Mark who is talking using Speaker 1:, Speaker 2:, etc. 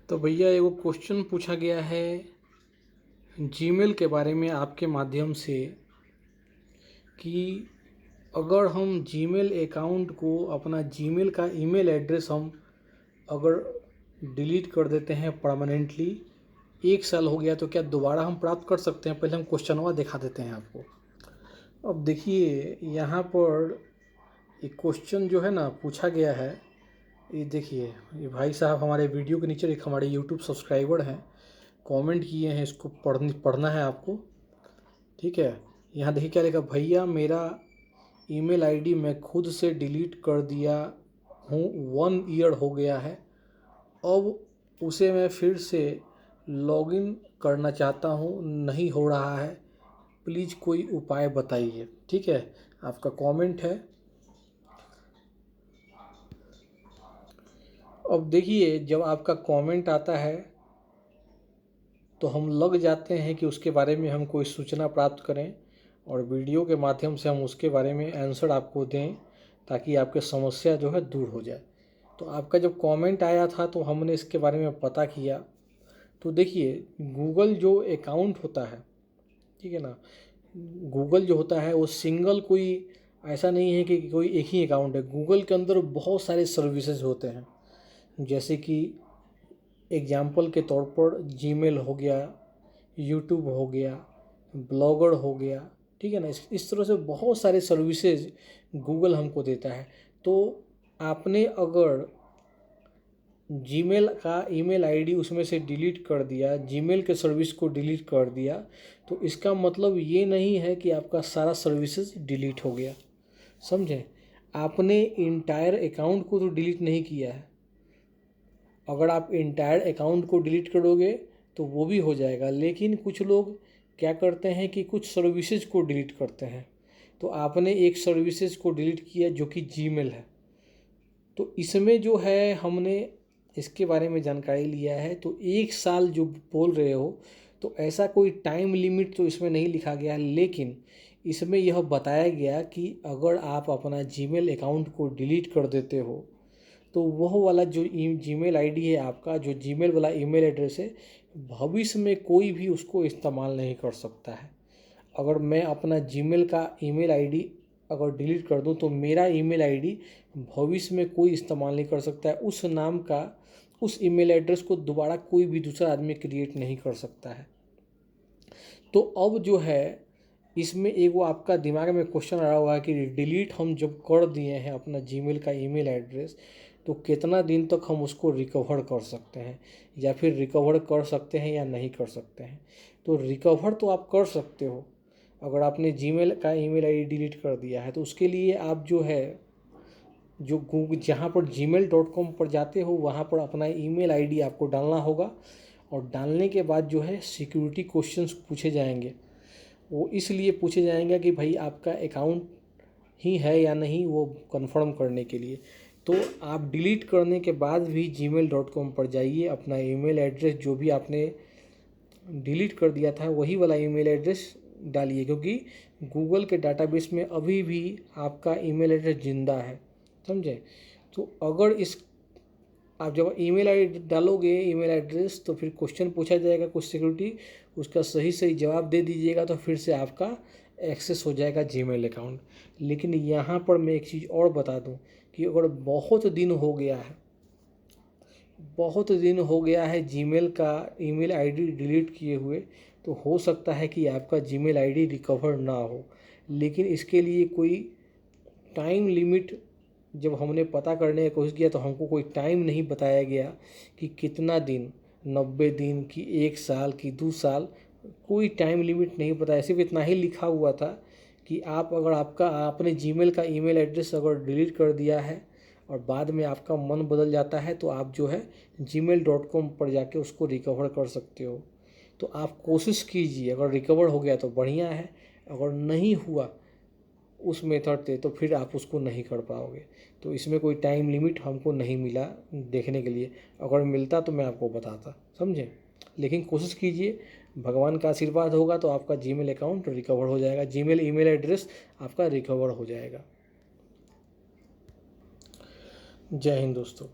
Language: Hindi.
Speaker 1: तो भैया एगो क्वेश्चन पूछा गया है जीमेल के बारे में आपके माध्यम से कि अगर हम जीमेल अकाउंट को अपना जीमेल का ईमेल एड्रेस हम अगर डिलीट कर देते हैं परमानेंटली, 1 साल हो गया, तो क्या दोबारा हम प्राप्त कर सकते हैं? पहले हम क्वेश्चनवा दिखा देते हैं आपको। अब देखिए यहाँ पर एक क्वेश्चन जो है ना पूछा गया है, ये देखिए, ये भाई साहब हमारे वीडियो के नीचे एक हमारे यूट्यूब सब्सक्राइबर हैं, कमेंट किए हैं, इसको पढ़ना है आपको, ठीक है। यहाँ देखिए क्या लिखा, भैया मेरा ईमेल आईडी मैं खुद से डिलीट कर दिया हूँ, 1 ईयर हो गया है, अब उसे मैं फिर से लॉगिन करना चाहता हूँ, नहीं हो रहा है, प्लीज़ कोई उपाय बताइए। ठीक है, आपका कमेंट है। अब देखिए जब आपका कमेंट आता है तो हम लग जाते हैं कि उसके बारे में हम कोई सूचना प्राप्त करें और वीडियो के माध्यम से हम उसके बारे में आंसर आपको दें ताकि आपकी समस्या जो है दूर हो जाए। तो आपका जब कमेंट आया था तो हमने इसके बारे में पता किया। तो देखिए गूगल जो अकाउंट होता है, ठीक है ना, गूगल जो होता है वो सिंगल कोई ऐसा नहीं है कि कोई एक ही अकाउंट है। गूगल के अंदर बहुत सारे सर्विसेज होते हैं, जैसे कि एग्जाम्पल के तौर पर जीमेल हो गया, यूट्यूब हो गया, ब्लॉगर हो गया, ठीक है ना। इस तरह से बहुत सारे सर्विसेज गूगल हमको देता है। तो आपने अगर जीमेल का ईमेल आईडी उसमें से डिलीट कर दिया, जीमेल के सर्विस को डिलीट कर दिया, तो इसका मतलब ये नहीं है कि आपका सारा सर्विसेज डिलीट हो गया, समझें। आपने इंटायर अकाउंट को तो डिलीट नहीं किया है। अगर आप इंटायर अकाउंट को डिलीट करोगे तो वो भी हो जाएगा, लेकिन कुछ लोग क्या करते हैं कि कुछ सर्विसेज को डिलीट करते हैं। तो आपने एक सर्विसेज को डिलीट किया जो कि जीमेल है, तो इसमें जो है हमने इसके बारे में जानकारी लिया है। तो 1 साल जो बोल रहे हो, तो ऐसा कोई टाइम लिमिट तो इसमें नहीं लिखा गया, लेकिन इसमें यह बताया गया कि अगर आप अपना जीमेल अकाउंट को डिलीट कर देते हो तो वह वाला जो जीमेल आईडी है आपका, जो जीमेल वाला ईमेल एड्रेस है, भविष्य में कोई भी उसको इस्तेमाल नहीं कर सकता है। अगर मैं अपना जीमेल का ईमेल आईडी अगर डिलीट कर दूं तो मेरा ईमेल आईडी भविष्य में कोई इस्तेमाल नहीं कर सकता है। उस नाम का, उस ईमेल एड्रेस को दोबारा कोई भी दूसरा आदमी क्रिएट नहीं कर सकता है। तो अब जो है इसमें एक वो आपका दिमाग में क्वेश्चन आ रहा हुआ है कि डिलीट हम जब कर दिए हैं अपना जीमेल का ईमेल एड्रेस, तो कितना दिन तक हम उसको रिकवर कर सकते हैं, या फिर रिकवर कर सकते हैं या नहीं कर सकते हैं। तो रिकवर तो आप कर सकते हो। अगर आपने जीमेल का ईमेल आईडी डिलीट कर दिया है तो उसके लिए आप जो है, जो गूगल जहाँ पर gmail.com पर जाते हो वहाँ पर अपना ईमेल आईडी आपको डालना होगा, और डालने के बाद जो है सिक्योरिटी क्वेश्चंस पूछे जाएंगे। वो इसलिए पूछे जाएंगे कि भाई आपका अकाउंट ही है या नहीं, वो कंफर्म करने के लिए। तो आप डिलीट करने के बाद भी gmail.com पर जाइए, अपना ईमेल एड्रेस जो भी आपने डिलीट कर दिया था वही वाला ईमेल एड्रेस डालिए, क्योंकि गूगल के डाटाबेस में अभी भी आपका ईमेल एड्रेस ज़िंदा है, समझे। तो अगर इस आप जब ईमेल आईडी डालोगे ईमेल एड्रेस, तो फिर क्वेश्चन पूछा जाएगा कुछ सिक्योरिटी, उसका सही सही जवाब दे दीजिएगा तो फिर से आपका एक्सेस हो जाएगा जीमेल अकाउंट। लेकिन यहाँ पर मैं एक चीज़ और बता दूँ कि अगर बहुत दिन हो गया है, बहुत दिन हो गया है जीमेल का ईमेल आईडी डिलीट किए हुए, तो हो सकता है कि आपका जीमेल आईडी रिकवर ना हो। लेकिन इसके लिए कोई टाइम लिमिट जब हमने पता करने की कोशिश किया तो हमको कोई टाइम नहीं बताया गया कि कितना दिन, 90 दिन की, 1 साल की, 2 साल, कोई टाइम लिमिट नहीं बताया। सिर्फ इतना ही लिखा हुआ था कि आप अगर आपने जीमेल का ईमेल एड्रेस अगर डिलीट कर दिया है और बाद में आपका मन बदल जाता है तो आप जो है gmail.com पर जाके उसको रिकवर कर सकते हो। तो आप कोशिश कीजिए, अगर रिकवर हो गया तो बढ़िया है, अगर नहीं हुआ उस मेथड से तो फिर आप उसको नहीं कर पाओगे। तो इसमें कोई टाइम लिमिट हमको नहीं मिला देखने के लिए, अगर मिलता तो मैं आपको बताता, समझे। लेकिन कोशिश कीजिए, भगवान का आशीर्वाद होगा तो आपका जीमेल अकाउंट रिकवर हो जाएगा, जीमेल ईमेल एड्रेस आपका रिकवर हो जाएगा। जय हिंद दोस्तों।